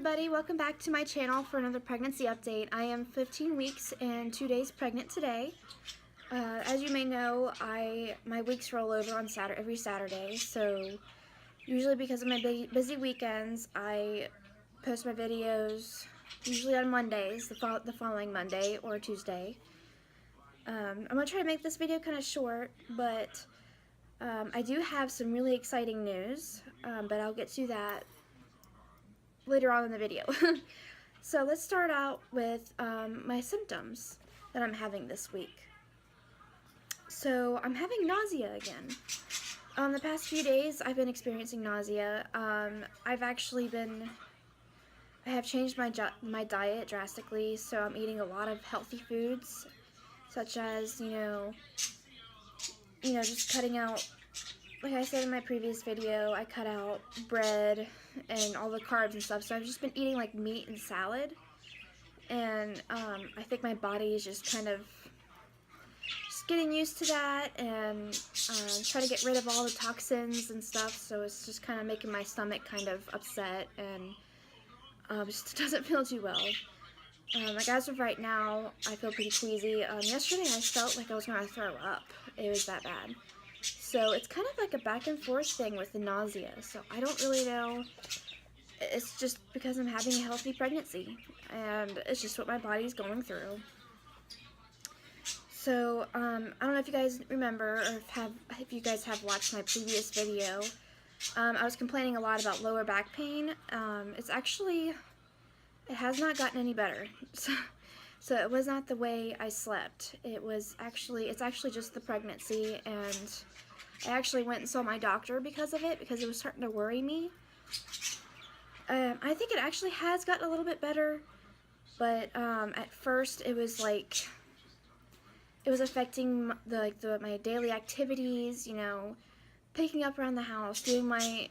everybody, welcome back to my channel for another pregnancy update. I am 15 weeks and 2 days pregnant today. As you may know, my weeks roll over on every Saturday, so usually because of my busy weekends, I post my videos usually on Mondays, the following Monday or Tuesday. I'm going to try to make this video kind of short, but I do have some really exciting news, but I'll get to that later on in the video. So let's start out with my symptoms that I'm having this week. So I'm having nausea again. The past few days I've been experiencing nausea. I have changed my diet drastically, so I'm eating a lot of healthy foods, such as, just cutting out, like I said in my previous video, I cut out bread and all the carbs and stuff, so I've just been eating like meat and salad, and I think my body is just kind of getting used to that, and trying to get rid of all the toxins and stuff, so it's just kind of making my stomach kind of upset, and just doesn't feel too well. Like as of right now, I feel pretty queasy. Yesterday I felt like I was going to throw up. It was that bad. So it's kind of like a back and forth thing with the nausea, so I don't really know. It's just because I'm having a healthy pregnancy, and it's just what my body's going through. So, I don't know if you guys remember, or if you guys have watched my previous video. I was complaining a lot about lower back pain. It has not gotten any better. So it was not the way I slept. It's actually just the pregnancy, and I actually went and saw my doctor because of it, because it was starting to worry me. I think it actually has gotten a little bit better, but at first it was like, it was affecting my daily activities, picking up around the house, doing my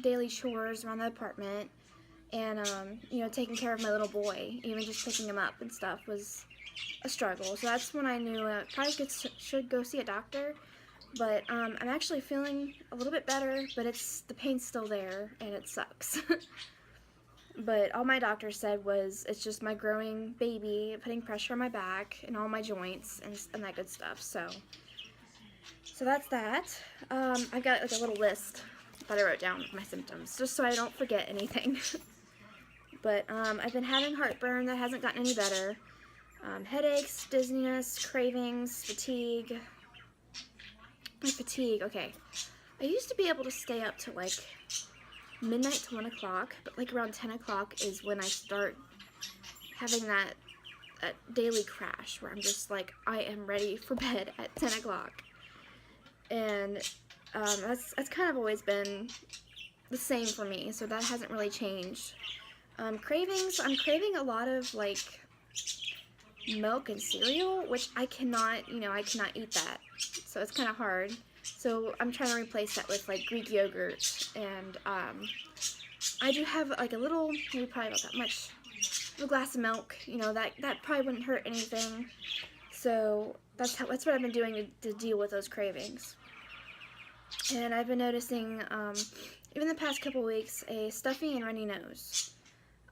daily chores around the apartment, and taking care of my little boy. Even just picking him up and stuff was a struggle. So that's when I knew I probably should go see a doctor. But I'm actually feeling a little bit better, but the pain's still there, and it sucks. But all my doctor said was it's just my growing baby putting pressure on my back and all my joints and that good stuff. So that's that. I've got like a little list that I wrote down of my symptoms, just so I don't forget anything. But I've been having heartburn that hasn't gotten any better. Headaches, dizziness, cravings, fatigue. Okay. I used to be able to stay up to like midnight to 1 o'clock, but like around 10 o'clock is when I start having that daily crash where I'm just like, I am ready for bed at 10 o'clock. And that's kind of always been the same for me, so that hasn't really changed. Cravings, I'm craving a lot of like milk and cereal, which I cannot eat that, so it's kind of hard. So I'm trying to replace that with like Greek yogurt, and I do have like a little, maybe probably about that much, a glass of milk. That probably wouldn't hurt anything. So that's what I've been doing to deal with those cravings. And I've been noticing, even the past couple weeks, a stuffy and runny nose.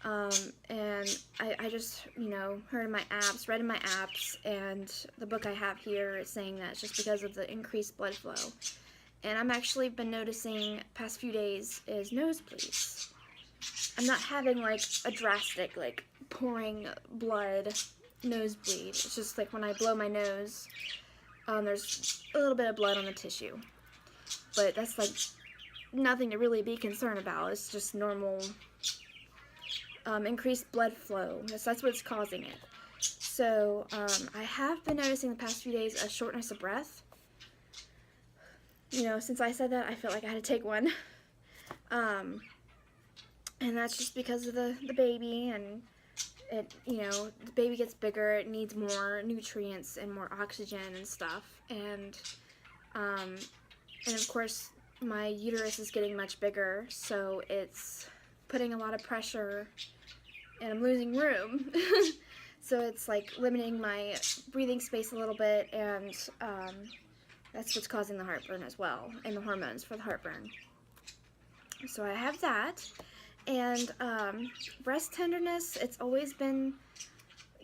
And I just, read in my apps, and the book I have here is saying that it's just because of the increased blood flow. And I'm actually been noticing past few days is nosebleeds. I'm not having like a drastic, like pouring blood nosebleed. It's just like when I blow my nose, there's a little bit of blood on the tissue. But that's like nothing to really be concerned about. It's just normal increased blood flow. That's what's causing it. So I have been noticing the past few days a shortness of breath. Since I said that, I felt like I had to take one. And that's just because of the baby, and the baby gets bigger, it needs more nutrients and more oxygen and stuff. And of course my uterus is getting much bigger, so it's putting a lot of pressure, and I'm losing room. So it's like limiting my breathing space a little bit, and that's what's causing the heartburn as well, and the hormones for the heartburn. So I have that, And breast tenderness, it's always been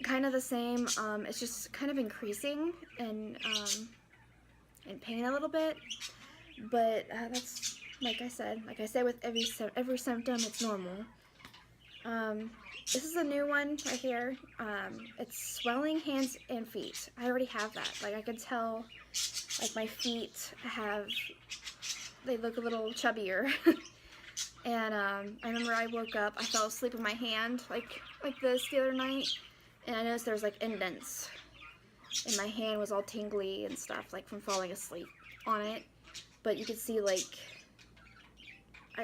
kind of the same. It's just kind of increasing in pain a little bit. But that's, like I said with every symptom, it's normal. This is a new one right here. It's swelling hands and feet. I already have that. Like, I can tell, like, my feet they look a little chubbier. And I remember I woke up, I fell asleep with my hand like this the other night, and I noticed there was like indents, and my hand was all tingly and stuff, like from falling asleep on it. But you could see, like,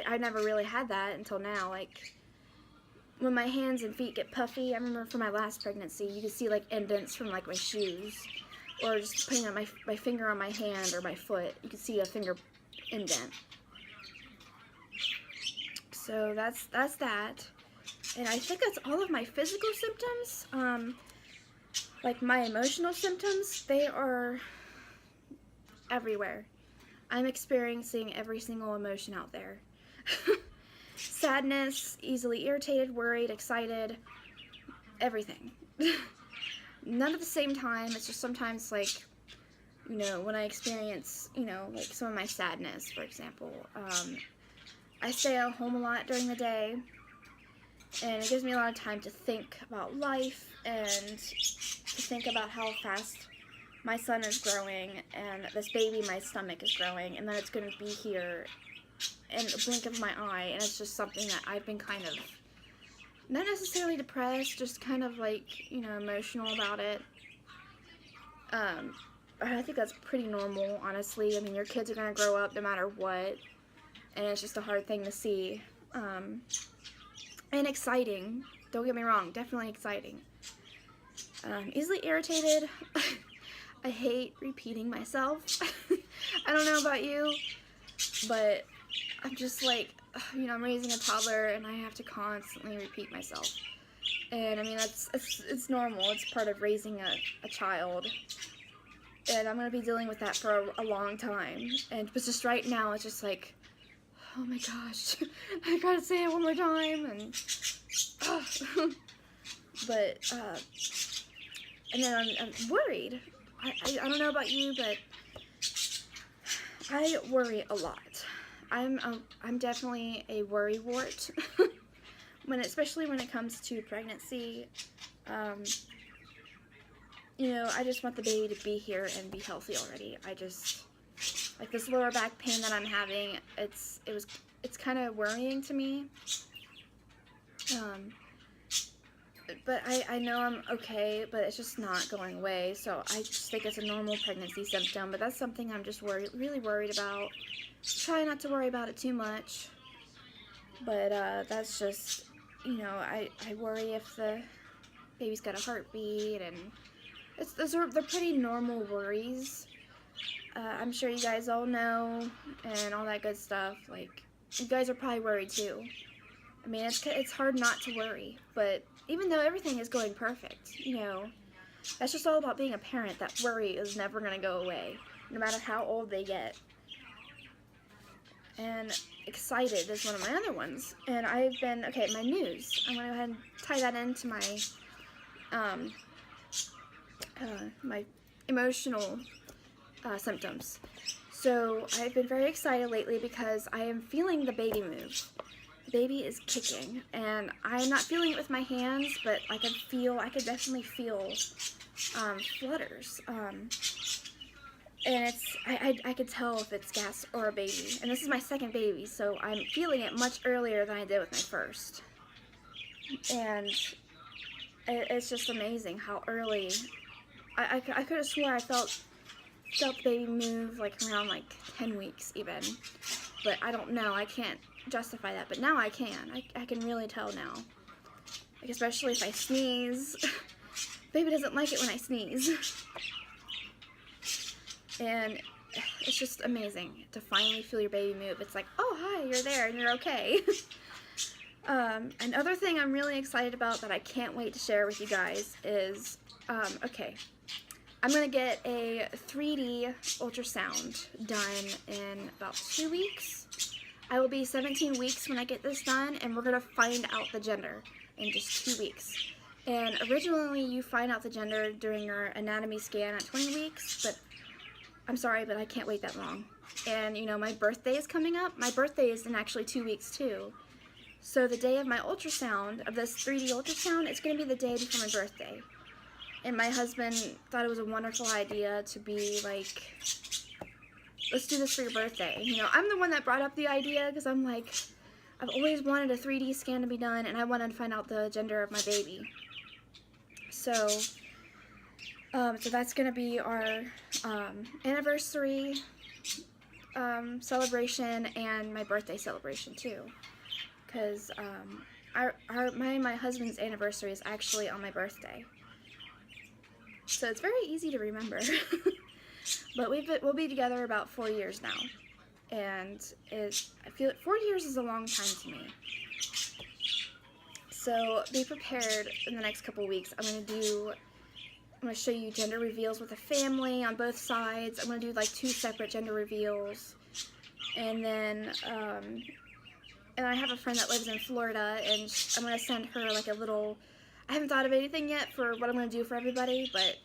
I never really had that until now. Like, when my hands and feet get puffy, I remember from my last pregnancy, you could see like indents from like my shoes, or just putting on my finger on my hand or my foot, you could see a finger indent. So that's that. And I think that's all of my physical symptoms. Like my emotional symptoms, they are everywhere. I'm experiencing every single emotion out there. Sadness, easily irritated, worried, excited, everything. None at the same time. It's just sometimes, like, you know, when I experience, you know, like some of my sadness, for example. I stay at home a lot during the day, and it gives me a lot of time to think about life and to think about how fast my son is growing, and this baby in my stomach is growing, and then it's going to be here in a blink of my eye. And it's just something that I've been kind of, not necessarily depressed, just kind of like, you know, emotional about it. I think that's pretty normal, honestly. I mean, your kids are going to grow up no matter what, and it's just a hard thing to see. And exciting. Don't get me wrong, definitely exciting. Easily irritated. I hate repeating myself. I don't know about you, but I'm just like, you know, I'm raising a toddler and I have to constantly repeat myself. And I mean, it's normal. It's part of raising a child. And I'm going to be dealing with that for a long time. And but just right now, it's just like, oh my gosh, I gotta say it one more time. And but and then I'm worried. I don't know about you, but I worry a lot. I'm definitely a worrywart. Especially when it comes to pregnancy. You know, I just want the baby to be here and be healthy already. I just, like, this lower back pain that I'm having, it's kind of worrying to me. But I know I'm okay, but it's just not going away. So I just think it's a normal pregnancy symptom, but that's something I'm just really worried about. Try not to worry about it too much. But that's just, you know, I worry if the baby's got a heartbeat, and they're pretty normal worries. I'm sure you guys all know, and all that good stuff. Like, you guys are probably worried too. I mean, it's hard not to worry, but even though everything is going perfect, you know, that's just all about being a parent. That worry is never going to go away, no matter how old they get. And excited is one of my other ones. And I've been, okay, my news. I'm going to go ahead and tie that into my, my emotional symptoms. So I've been very excited lately because I am feeling the baby move. The baby is kicking, and I'm not feeling it with my hands, but I can definitely feel flutters. And I could tell if it's gas or a baby. And this is my second baby, so I'm feeling it much earlier than I did with my first. And it's just amazing how early. I could have swore I felt the baby move like around like 10 weeks even. But I don't know. I can't justify that. But now I can. I can really tell now. Like, especially if I sneeze. Baby doesn't like it when I sneeze. And it's just amazing to finally feel your baby move. It's like, oh, hi, you're there and you're okay. Another thing I'm really excited about that I can't wait to share with you guys is, okay, I'm going to get a 3D ultrasound done in about 2 weeks. I will be 17 weeks when I get this done, and we're going to find out the gender in just 2 weeks. And originally you find out the gender during your anatomy scan at 20 weeks, but I'm sorry, but I can't wait that long. And you know, my birthday is coming up. My birthday is in actually 2 weeks too. So the day of my ultrasound, of this 3D ultrasound, it's going to be the day before my birthday. And my husband thought it was a wonderful idea to be like, let's do this for your birthday. You know, I'm the one that brought up the idea because I'm like, I've always wanted a 3D scan to be done, and I wanted to find out the gender of my baby. So, so that's going to be our anniversary celebration and my birthday celebration too. Because my husband's anniversary is actually on my birthday. So it's very easy to remember. But we'll be together about 4 years now. And I feel like 4 years is a long time to me. So be prepared in the next couple weeks. I'm going to show you gender reveals with a family on both sides. I'm going to do like 2 separate gender reveals. And then, and I have a friend that lives in Florida, and I'm going to send her like a little, I haven't thought of anything yet for what I'm going to do for everybody, but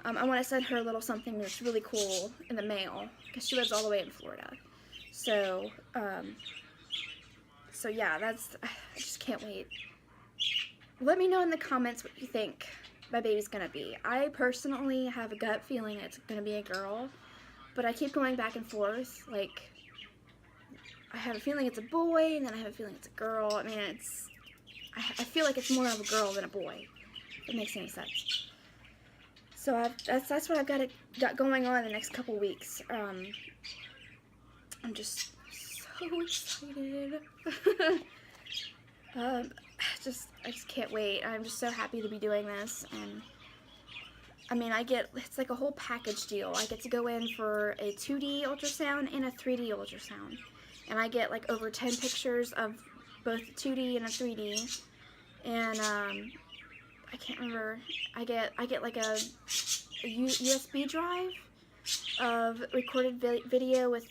I want to send her a little something that's really cool in the mail, because she lives all the way in Florida. So, so yeah, I just can't wait. Let me know in the comments what you think my baby's going to be. I personally have a gut feeling it's going to be a girl, but I keep going back and forth. Like, I have a feeling it's a boy, and then I have a feeling it's a girl. I mean, I feel like it's more of a girl than a boy. If it makes any sense. So that's what I've got going on in the next couple weeks. I'm just so excited. I just can't wait. I'm just so happy to be doing this. And I mean, it's like a whole package deal. I get to go in for a 2D ultrasound and a 3D ultrasound. And I get like over 10 pictures of both 2D and a 3D. And I can't remember. I get like a USB drive of recorded video with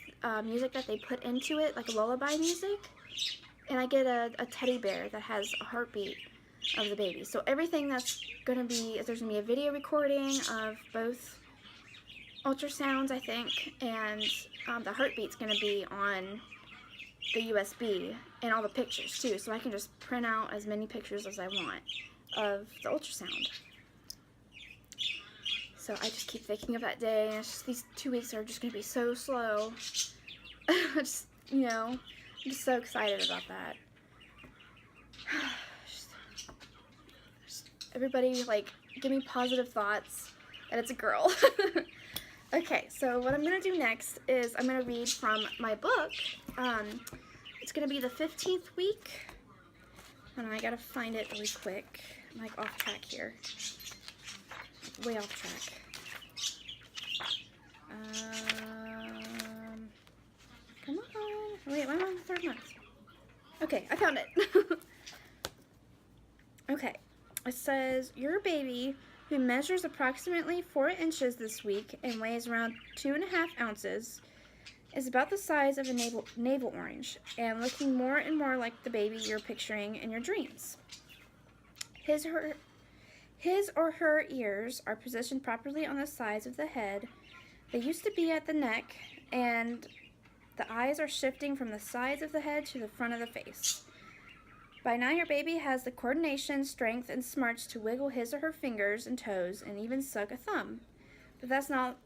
music that they put into it, like lullaby music. And I get a teddy bear that has a heartbeat of the baby. So everything that's going to be, there's going to be a video recording of both ultrasounds, I think, and the heartbeat's going to be on the USB and all the pictures too. So I can just print out as many pictures as I want of the ultrasound. So I just keep thinking of that day, and it's just, these 2 weeks are just going to be so slow. Just, you know, I'm just so excited about that. Everybody, like, give me positive thoughts that it's a girl. Okay, so what I'm going to do next is I'm going to read from my book. It's going to be the 15th week. And I got to find it really quick. I'm like off track here. Way off track. Come on. Wait, I'm on the 3rd month. Okay, I found it. Okay, it says, your baby, who measures approximately 4 inches this week and weighs around 2.5 ounces, is about the size of a navel orange and looking more and more like the baby you're picturing in your dreams. His or her ears are positioned properly on the sides of the head. They used to be at the neck, and the eyes are shifting from the sides of the head to the front of the face. By now your baby has the coordination, strength, and smarts to wiggle his or her fingers and toes and even suck a thumb. But that's not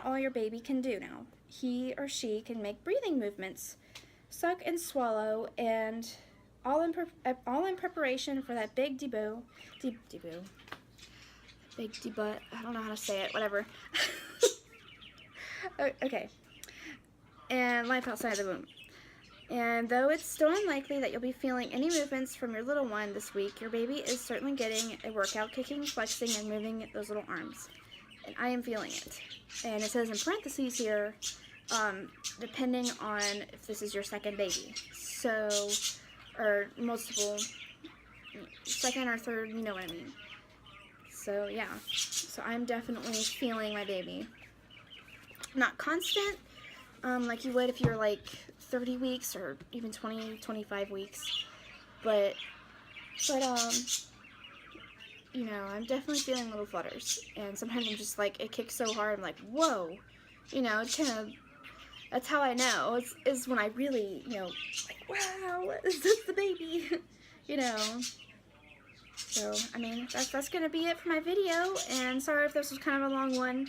all your baby can do now. He or she can make breathing movements, suck and swallow, and all in preparation for that big debut. Big debut. I don't know how to say it. Whatever. Okay. And life outside the womb. And though it's still unlikely that you'll be feeling any movements from your little one this week, your baby is certainly getting a workout, kicking, flexing, and moving those little arms. And I am feeling it. And it says in parentheses here, depending on if this is your second baby. So, or multiple, second or third, you know what I mean. So, yeah. So I'm definitely feeling my baby. Not constant, like you would if you were like 30 weeks or even 20, 25 weeks. But you know, I'm definitely feeling little flutters, and sometimes I'm just like, it kicks so hard, I'm like, whoa, you know, it's kind of, that's how I know, is when I really, you know, like, wow, is this the baby, you know. So, I mean, that's gonna be it for my video, and sorry if this was kind of a long one,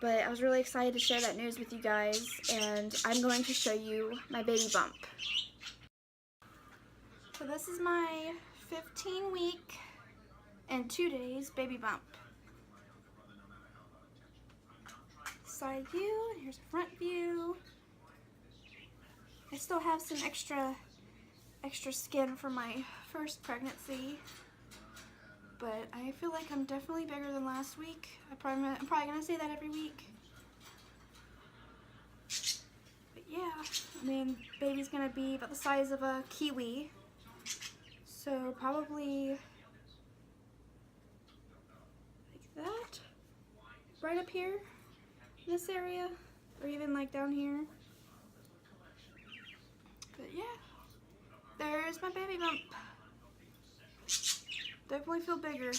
but I was really excited to share that news with you guys, and I'm going to show you my baby bump. So this is my 15-week and 2 days baby bump. Side view, and here's a front view. I still have some extra skin from my first pregnancy, but I feel like I'm definitely bigger than last week. I'm probably gonna say that every week. But yeah, I mean, baby's gonna be about the size of a kiwi, so probably like that, right up here in this area, or even like down here. But yeah, there's my baby bump. Definitely feel bigger.